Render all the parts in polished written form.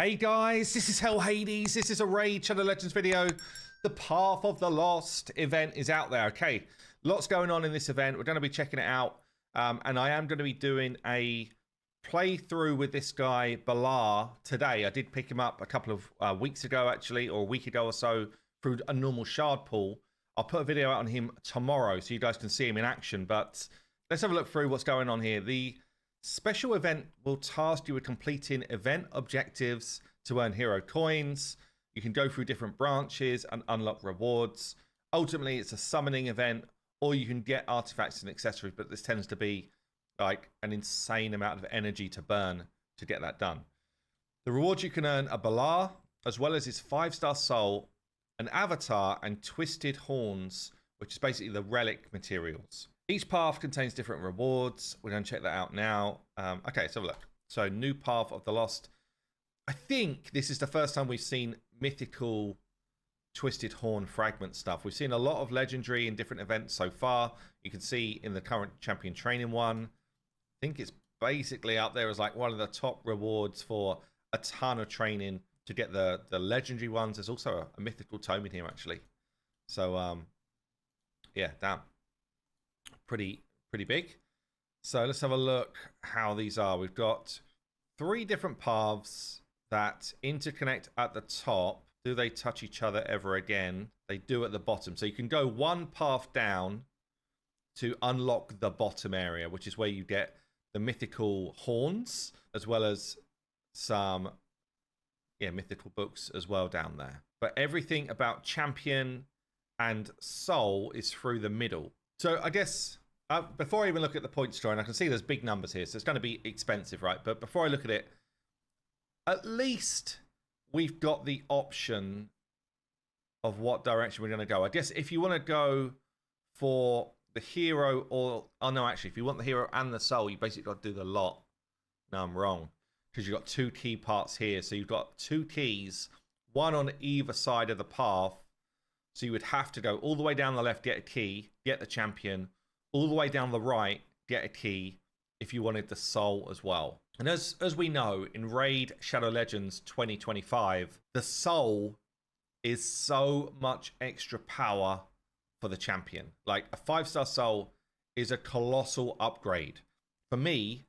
Hey guys, this is Hell Hades. This is a Raid Shadow Legends video. The Path of the Lost event is out there. Okay, lots going on in this event. We're going to be checking it out. And I am going to be doing a playthrough with this guy, BALAR, today. I did pick him up a couple of weeks ago, actually, or a week ago or so, through a normal shard pool. I'll put a video out on him tomorrow so you guys can see him in action. But let's have a look through what's going on here. The special event will task you with completing event objectives to earn hero coins. You can go through different branches and unlock rewards. Ultimately, it's a summoning event, or you can get artifacts and accessories, but this tends to be like an insane amount of energy to burn to get that done. The rewards you can earn are BALAR, as well as his 5-star soul, an avatar, and twisted horns, which is basically the relic materials. Each path contains different rewards. We're going to check that out now. Okay, let's have a look. So, new Path of the Lost. I think this is the first time we've seen mythical twisted horn fragment stuff. We've seen a lot of legendary in different events so far. You can see in the current champion training one. I think it's basically out there as like one of the top rewards for a ton of training to get the legendary ones. There's also a mythical tome in here, actually. So, yeah, damn. Pretty big. So let's have a look how these are. We've got 3 different paths that interconnect at the top. Do they touch each other ever again? They do at the bottom. So you can go one path down to unlock the bottom area, which is where you get the mythical horns, as well as some mythical books as well down there. But everything about champion and soul is through the middle. So I guess before I even look at the points drawing, I can see there's big numbers here, so it's going to be expensive, right? But before I look at it, at least we've got the option of what direction we're going to go. I guess if you want to go for the hero or... Oh, no, actually, if you want the hero and the soul, you basically got to do the lot. No, I'm wrong. Because you've got 2 key parts here. So you've got 2 keys, one on either side of the path. So you would have to go all the way down the left, get a key, get the champion, all the way down the right, get a key if you wanted the soul as well. And as we know, in Raid Shadow Legends 2025, the soul is so much extra power for the champion. Like a 5-star soul is a colossal upgrade. For me,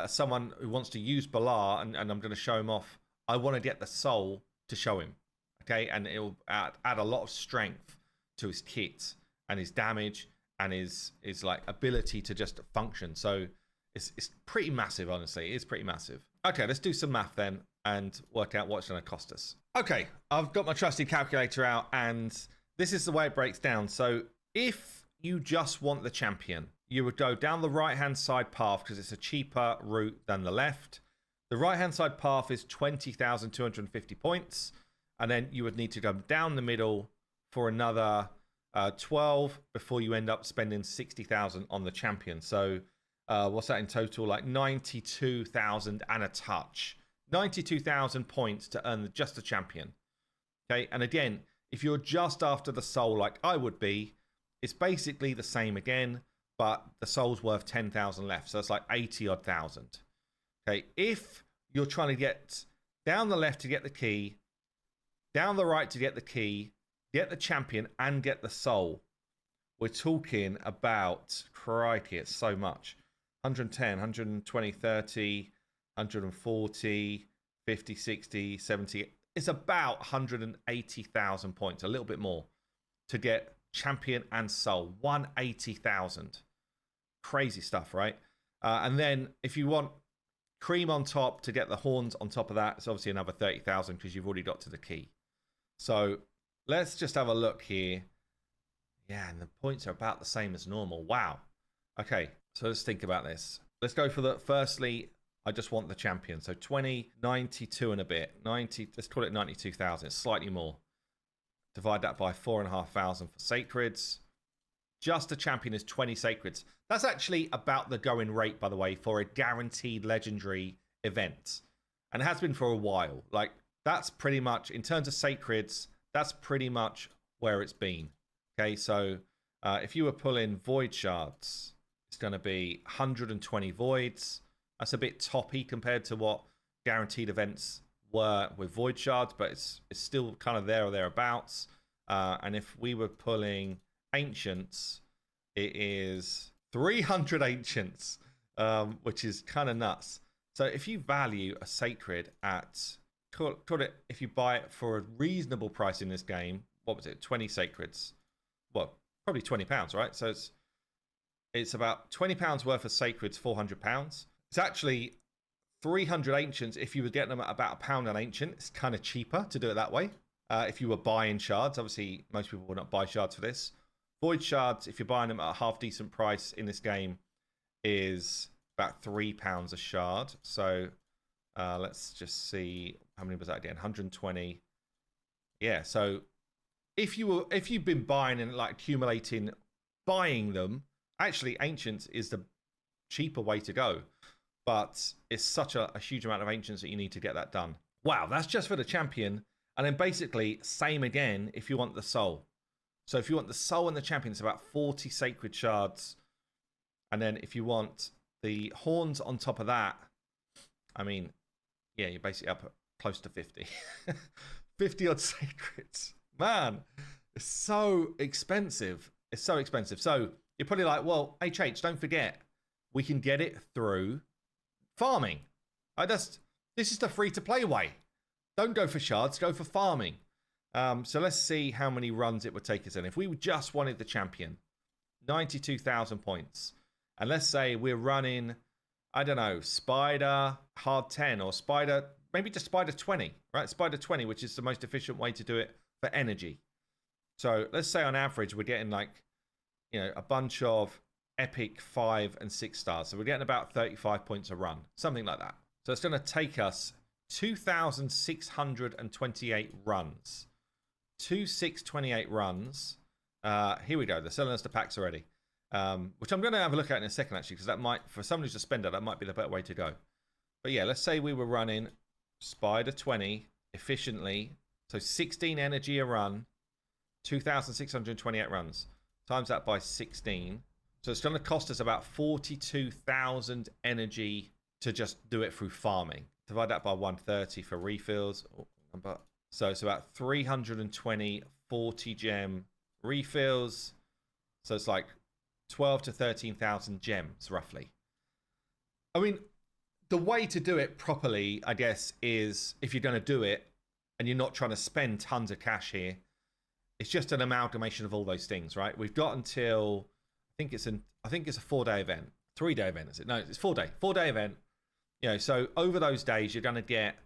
someone who wants to use BALAR, and I'm going to show him off, I want to get the soul to show him. Okay, and it'll add a lot of strength to his kit and his damage and his like ability to just function. So it's pretty massive, honestly. It is pretty massive. Okay, let's do some math then and work out what it's going to cost us. Okay, I've got my trusty calculator out, and this is the way it breaks down. So if you just want the champion, you would go down the right-hand side path because it's a cheaper route than the left. The right-hand side path is 20,250 points. And then you would need to go down the middle for another 12 before you end up spending 60,000 on the champion. So what's that in total? Like 92,000 and a touch. 92,000 points to earn just the champion. Okay, and again, if you're just after the soul like I would be, it's basically the same again, but the soul's worth 10,000 left. So it's like 80-odd thousand. Okay, if you're trying to get down the left to get the key, down the right to get the key, get the champion, and get the soul, we're talking about, crikey, it's so much. 110, 120, 30, 140, 50, 60, 70. It's about 180,000 points, a little bit more, to get champion and soul. 180,000. Crazy stuff, right? And then if you want cream on top to get the horns on top of that, it's obviously another 30,000 because you've already got to the key. So let's just have a look here. Yeah, and the points are about the same as normal. Wow. Okay, so let's think about this. Let's go for the, firstly, I just want the champion. So 20, 92 and a bit. 90, let's call it 92,000. It's slightly more. Divide that by 4,500 for sacreds. Just the champion is 20 sacreds. That's actually about the going rate, by the way, for a guaranteed legendary event. And it has been for a while. Like, that's pretty much, in terms of sacreds, that's pretty much where it's been. Okay, so if you were pulling void shards, it's going to be 120 voids. That's a bit toppy compared to what guaranteed events were with void shards, but it's still kind of there or thereabouts. And if we were pulling ancients, it is 300 ancients, which is kind of nuts. So if you value a sacred at, call it, if you buy it for a reasonable price in this game, what was it, 20 sacreds? Well, probably £20, right? So it's about £20 worth of sacreds, £400. It's actually 300 ancients. If you were getting them at about £1 an ancient, it's kind of cheaper to do it that way. If you were buying shards, obviously most people will not buy shards for this. Void shards, if you're buying them at a half decent price in this game, is about £3 a shard. So let's just see, how many was that again? 120. Yeah, so if you've been buying and like accumulating, buying them, actually ancients is the cheaper way to go. But it's such a huge amount of ancients that you need to get that done. Wow, that's just for the champion. And then basically same again if you want the soul. So if you want the soul and the champion, it's about 40 sacred shards. And then if you want the horns on top of that, I mean, yeah, you're basically up at close to 50. 50 odd sacreds. Man, it's so expensive. It's so expensive. So you're probably like, well, HH, don't forget, we can get it through farming. This is the free-to-play way. Don't go for shards, go for farming. So let's see how many runs it would take us in. If we just wanted the champion, 92,000 points. And let's say we're running, I don't know, Spider Hard 10 or Spider, maybe just Spider 20, right? Spider 20, which is the most efficient way to do it for energy. So let's say on average, we're getting like, you know, a bunch of epic 5 and 6 stars. So we're getting about 35 points a run, something like that. So it's going to take us 2,628 runs. 2,628 runs. Here we go. They're selling us the packs already. Which I'm going to have a look at in a second, actually, because that might, for someone who's a spender, that might be the better way to go. But yeah, let's say we were running Spider 20 efficiently. So 16 energy a run, 2,628 runs. Times that by 16. So it's going to cost us about 42,000 energy to just do it through farming. Divide that by 130 for refills. So it's about 320 40 gem refills. So it's like 12 to 13,000 gems, roughly. I mean, the way to do it properly, I guess, is if you're going to do it and you're not trying to spend tons of cash here, it's just an amalgamation of all those things, right? We've got until, I think it's a 4-day event. 3-day event, is it? No, it's 4-day event. You know, so over those days, you're going to get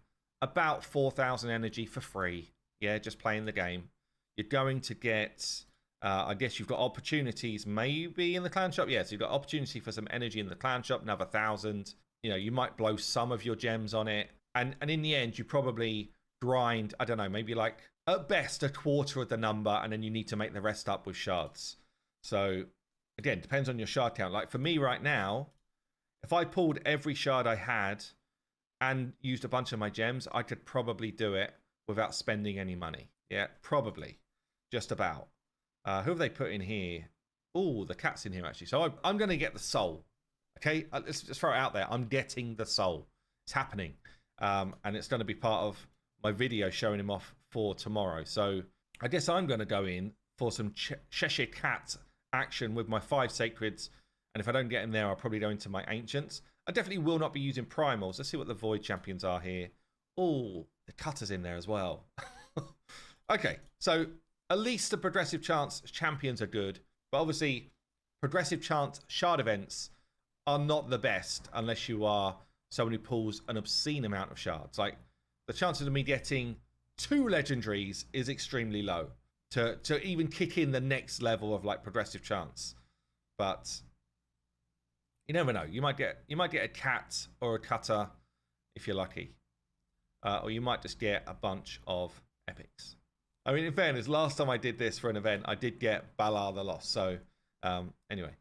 about 4,000 energy for free. Yeah, just playing the game. You're going to get, I guess you've got opportunities maybe in the clan shop. Yeah, so you've got opportunity for some energy in the clan shop, another 1,000. You know, you might blow some of your gems on it. And in the end, you probably grind, I don't know, maybe like at best a quarter of the number, and then you need to make the rest up with shards. So again, depends on your shard count. Like for me right now, if I pulled every shard I had and used a bunch of my gems, I could probably do it without spending any money. Yeah, probably. Just about. Who have they put in here? Oh, the cat's in here, actually. So I'm going to get the soul. Okay, let's throw it out there. I'm getting the soul. It's happening. And it's going to be part of my video showing him off for tomorrow. So I guess I'm going to go in for some Cheshire Cat action with my 5 sacreds. And if I don't get him there, I'll probably go into my ancients. I definitely will not be using primals. Let's see what the void champions are here. Oh, the cutter's in there as well. Okay, so at least the progressive chance champions are good. But obviously, progressive chance shard events are not the best unless you are someone who pulls an obscene amount of shards. Like, the chances of me getting 2 legendaries is extremely low to even kick in the next level of like progressive chance. But you never know. You might get a cat or a cutter if you're lucky, or you might just get a bunch of epics. I mean, in fairness, last time I did this for an event, I did get Balar the Lost. So anyway,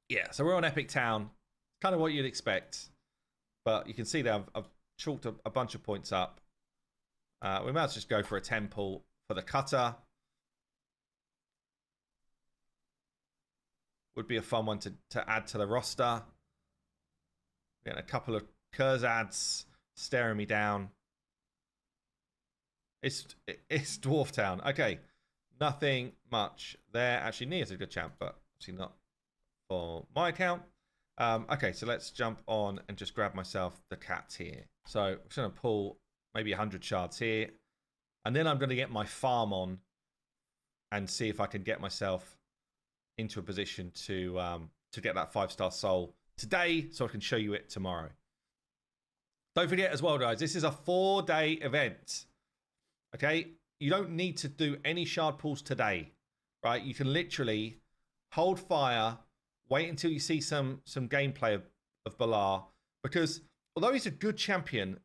yeah. So we're on Epic Town, kind of what you'd expect, but you can see that I've chalked a bunch of points up. We might just go for a temple for the cutter. Would be a fun one to add to the roster. Getting a couple of Kurzads staring me down. It's Dwarf Town. Okay, nothing much there. Actually, Nia's a good champ, but obviously not for my account. Okay, so let's jump on and just grab myself the cat here. So I'm just going to pull maybe 100 shards here. And then I'm going to get my farm on and see if I can get myself into a position to get that 5-star soul today so I can show you it tomorrow. Don't forget as well, guys, this is a 4-day event. Okay? You don't need to do any shard pulls today, right? You can literally hold fire, wait until you see some gameplay of BALAR, because although he's a good champion,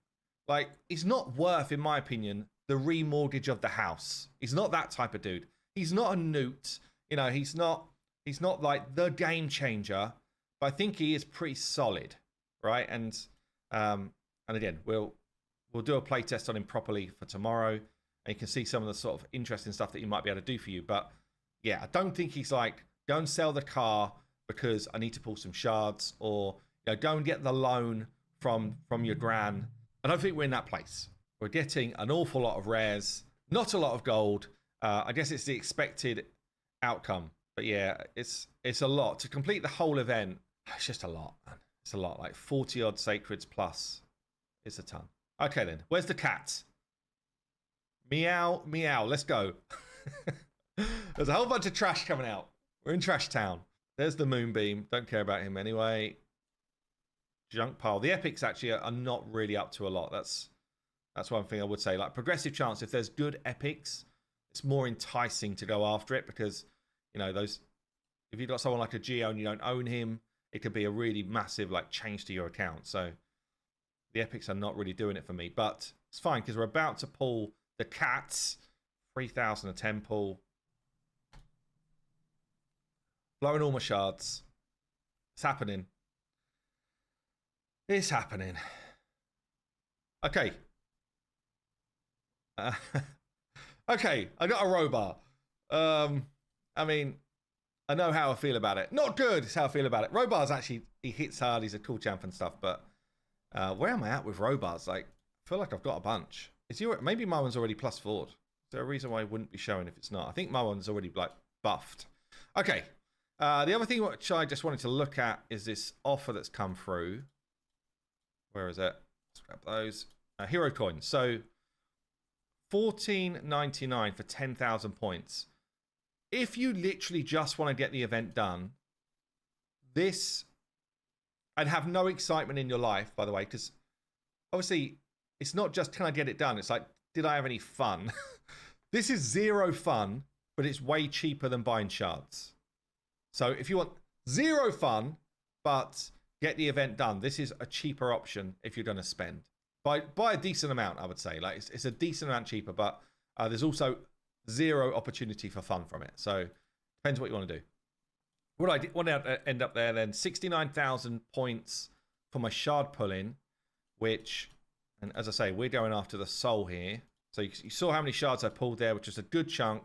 like, he's not worth, in my opinion, the remortgage of the house. He's not that type of dude. He's not a newt. You know, he's not like the game changer, but I think he is pretty solid, right? And again, we'll do a play test on him properly for tomorrow, and you can see some of the sort of interesting stuff that he might be able to do for you. But yeah, I don't think he's like, go and sell the car because I need to pull some shards, or go and get the loan from your gran. I don't think we're in that place. We're getting an awful lot of rares, not a lot of gold. I guess it's the expected outcome. But yeah, it's a lot. To complete the whole event, it's just a lot, man. It's a lot, like 40-odd sacreds plus. It's a ton. Okay then, where's the cat? Meow, meow, let's go. There's a whole bunch of trash coming out. We're in Trash Town. There's the Moonbeam. Don't care about him anyway. Junk pile. The epics actually are not really up to a lot. That's one thing I would say. Like, progressive chance, if there's good epics, it's more enticing to go after it, because those, if you've got someone like a Geo and you don't own him, it could be a really massive like change to your account. So the epics are not really doing it for me, but it's fine because we're about to pull the cats. 3010 pull. Blowing all my shards. It's happening. It's happening. Okay. Okay, I got a robot. I mean, I know how I feel about it. Not good is how I feel about it. Robar's actually, he hits hard. He's a cool champ and stuff. But where am I at with Robars? Like, I feel like I've got a bunch. Maybe my one's already plus 4'd. Is there a reason why it wouldn't be showing if it's not? I think my one's already like buffed. Okay. The other thing which I just wanted to look at is this offer that's come through. Where is it? Let's grab those. Hero coins. So $14.99 for 10,000 points. If you literally just want to get the event done, this, and have no excitement in your life, by the way, because obviously it's not just can I get it done, it's like, did I have any fun? This is 0 fun, but it's way cheaper than buying shards. So if you want 0 fun, but get the event done, this is a cheaper option if you're going to spend. By a decent amount, I would say. Like, it's a decent amount cheaper, but there's also 0 opportunity for fun from it. So depends what you want to do. What I end up there then, 69,000 points for my shard pulling, which, and as I say, we're going after the soul here. So you saw how many shards I pulled there, which is a good chunk.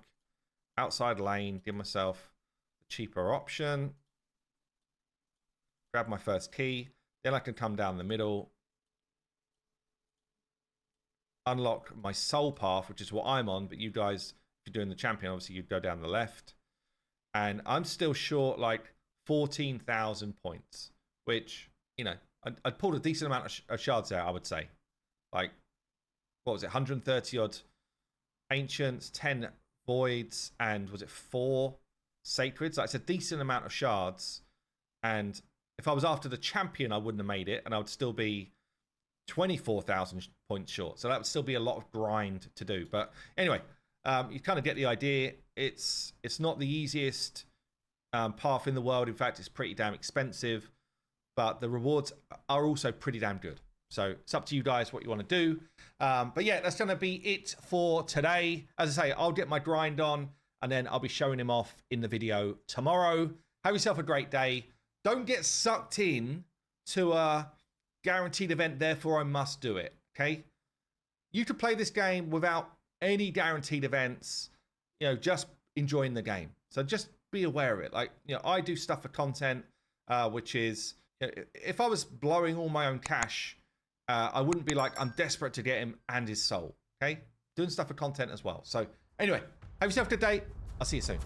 Outside lane, give myself the cheaper option. Grab my first key. Then I can come down the middle. Unlock my soul path, which is what I'm on, but you guys, if you're doing the champion, obviously you'd go down the left. And I'm still short like 14,000 points, which, I'd pulled a decent amount of shards there, I would say. Like, what was it, 130 odd ancients, 10 voids, and was it 4 sacreds? Like, it's a decent amount of shards. And if I was after the champion, I wouldn't have made it, and I would still be 24,000 points short. So that would still be a lot of grind to do. But anyway, you kind of get the idea. It's not the easiest path in the world. In fact, it's pretty damn expensive, but the rewards are also pretty damn good. So it's up to you guys what you want to do. But yeah, that's going to be it for today. As I say, I'll get my grind on, and then I'll be showing him off in the video tomorrow. Have yourself a great day. Don't get sucked in to a guaranteed event, therefore I must do it. Okay, you could play this game without any guaranteed events, just enjoying the game. So just be aware of it. Like, I do stuff for content, which is, if I was blowing all my own cash, I wouldn't be like, I'm desperate to get him and his soul. Okay, doing stuff for content as well. So anyway, have yourself a good day. I'll see you soon.